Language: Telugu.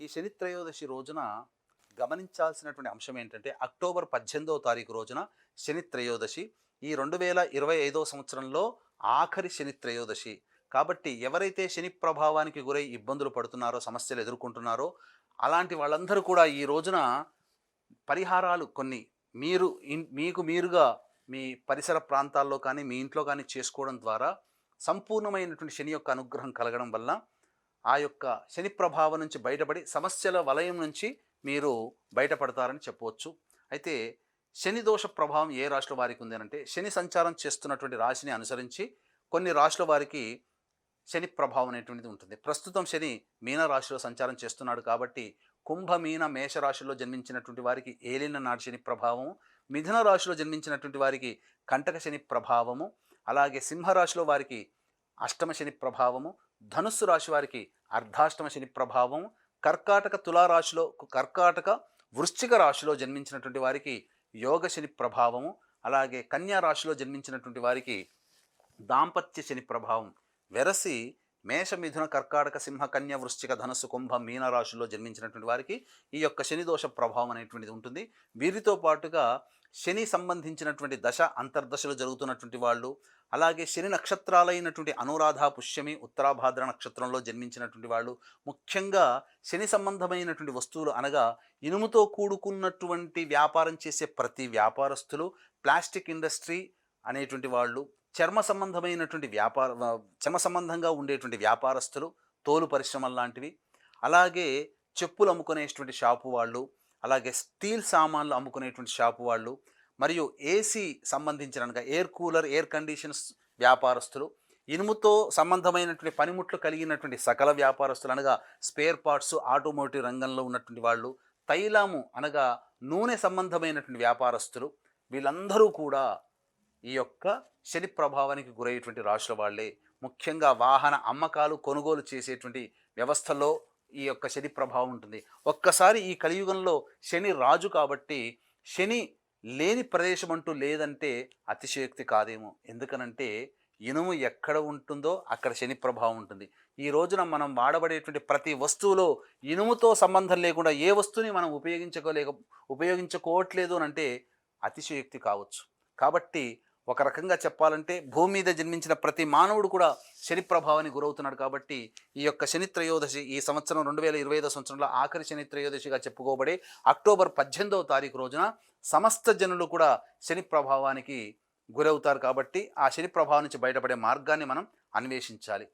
ఈ శని త్రయోదశి రోజున గమనించాల్సినటువంటి అంశం ఏంటంటే అక్టోబర్ 18వ తారీఖు రోజున శని త్రయోదశి. ఈ 2025 సంవత్సరంలో ఆఖరి శని త్రయోదశి. కాబట్టి ఎవరైతే శని ప్రభావానికి గురై ఇబ్బందులు పడుతున్నారో, సమస్యలు ఎదుర్కొంటున్నారో అలాంటి వాళ్ళందరూ కూడా ఈ రోజున పరిహారాలు కొన్ని మీకు మీరుగా మీ పరిసర ప్రాంతాల్లో కానీ, మీ ఇంట్లో కానీ చేసుకోవడం ద్వారా సంపూర్ణమైనటువంటి శని యొక్క అనుగ్రహం కలగడం వల్ల ఆ యొక్క శని ప్రభావం నుంచి బయటపడి సమస్యల వలయం నుంచి మీరు బయటపడతారని చెప్పవచ్చు. అయితే శని దోష ప్రభావం ఏ రాశుల వారికి ఉంది అంటే, శని సంచారం చేస్తున్నటువంటి రాశిని అనుసరించి కొన్ని రాశుల వారికి శని ప్రభావం అనేటువంటిది ఉంటుంది. ప్రస్తుతం శని మీన రాశిలో సంచారం చేస్తున్నాడు కాబట్టి కుంభ మీన మేష రాశిలో జన్మించినటువంటి వారికి ఏలిన నాటి శని ప్రభావము, మిథున రాశిలో జన్మించినటువంటి వారికి కంటక శని ప్రభావము, అలాగే సింహరాశిలో వారికి అష్టమ శని ప్రభావము, ధనుస్సు రాశి వారికి అర్ధాష్టమ శని ప్రభావం, కర్కాటక వృశ్చిక రాశిలో జన్మించినటువంటి వారికి యోగ శని ప్రభావము, అలాగే కన్యా రాశిలో జన్మించినటువంటి వారికి దాంపత్య శని ప్రభావం. వెరసి మేష మిథున కర్కాటక సింహ కన్య వృశ్చిక ధనుస్సు కుంభ మీన రాశుల్లో జన్మించినటువంటి వారికి ఈ యొక్క శని దోష ప్రభావం అనేటువంటిది ఉంటుంది. వీరితో పాటుగా శని సంబంధించినటువంటి దశ అంతర్దశలు జరుగుతున్నటువంటి వాళ్ళు, అలాగే శని నక్షత్రాలైనటువంటి అనురాధ పుష్యమి ఉత్తరాభాద్ర నక్షత్రంలో జన్మించినటువంటి వాళ్ళు, ముఖ్యంగా శని సంబంధమైనటువంటి వస్తువులు అనగా ఇనుముతో కూడుకున్నటువంటి వ్యాపారం చేసే ప్రతి వ్యాపారస్తులు, ప్లాస్టిక్ ఇండస్ట్రీ అనేటువంటి వాళ్ళు, చర్మ సంబంధంగా ఉండేటువంటి వ్యాపారస్తులు, తోలు పరిశ్రమలు లాంటివి, అలాగే చెప్పులు అమ్ముకునేటువంటి షాపు వాళ్ళు, అలాగే స్టీల్ సామాన్లు అమ్ముకునేటువంటి షాపు వాళ్ళు, మరియు ఏసీ సంబంధించిన అనగా ఎయిర్ కూలర్, ఎయిర్ కండిషన్స్ వ్యాపారస్తులు, ఇనుముతో సంబంధమైనటువంటి పనిముట్లు కలిగినటువంటి సకల వ్యాపారస్తులు అనగా స్పేర్ పార్ట్స్, ఆటోమోటివ్ రంగంలో ఉన్నటువంటి వాళ్ళు, తైలము అనగా నూనె సంబంధమైనటువంటి వ్యాపారస్తులు, వీళ్ళందరూ కూడా ఈ యొక్క శని ప్రభావానికి గురయ్యేటువంటి రాశుల వాళ్ళే. ముఖ్యంగా వాహన అమ్మకాలు, కొనుగోలు చేసేటువంటి వ్యవస్థలో ఈ యొక్క శని ప్రభావం ఉంటుంది. ఒక్కసారి ఈ కలియుగంలో శని రాజు కాబట్టి శని లేని ప్రదేశం అంటూ లేదంటే అతిశయోక్తి కాదేమో. ఎందుకనంటే ఇనుము ఎక్కడ ఉంటుందో అక్కడ శని ప్రభావం ఉంటుంది. ఈ రోజున మనం వాడబడేటువంటి ప్రతి వస్తువులో ఇనుముతో సంబంధం లేకుండా ఏ వస్తువుని మనం ఉపయోగించుకోవట్లేదు అని అంటే అతిశయోక్తి కావచ్చు. కాబట్టి ఒక రకంగా చెప్పాలంటే భూమి మీద జన్మించిన ప్రతి మానవుడు కూడా శని ప్రభావానికి గురవుతున్నాడు. కాబట్టి ఈ యొక్క శని త్రయోదశి ఈ సంవత్సరం 2025 సంవత్సరంలో ఆఖరి శని త్రయోదశిగా చెప్పుకోబడే అక్టోబర్ 18వ తారీఖు రోజున సమస్త జనులు కూడా శని ప్రభావానికి గురవుతారు. కాబట్టి ఆ శని ప్రభావం నుంచి బయటపడే మార్గాన్ని మనం అన్వేషించాలి.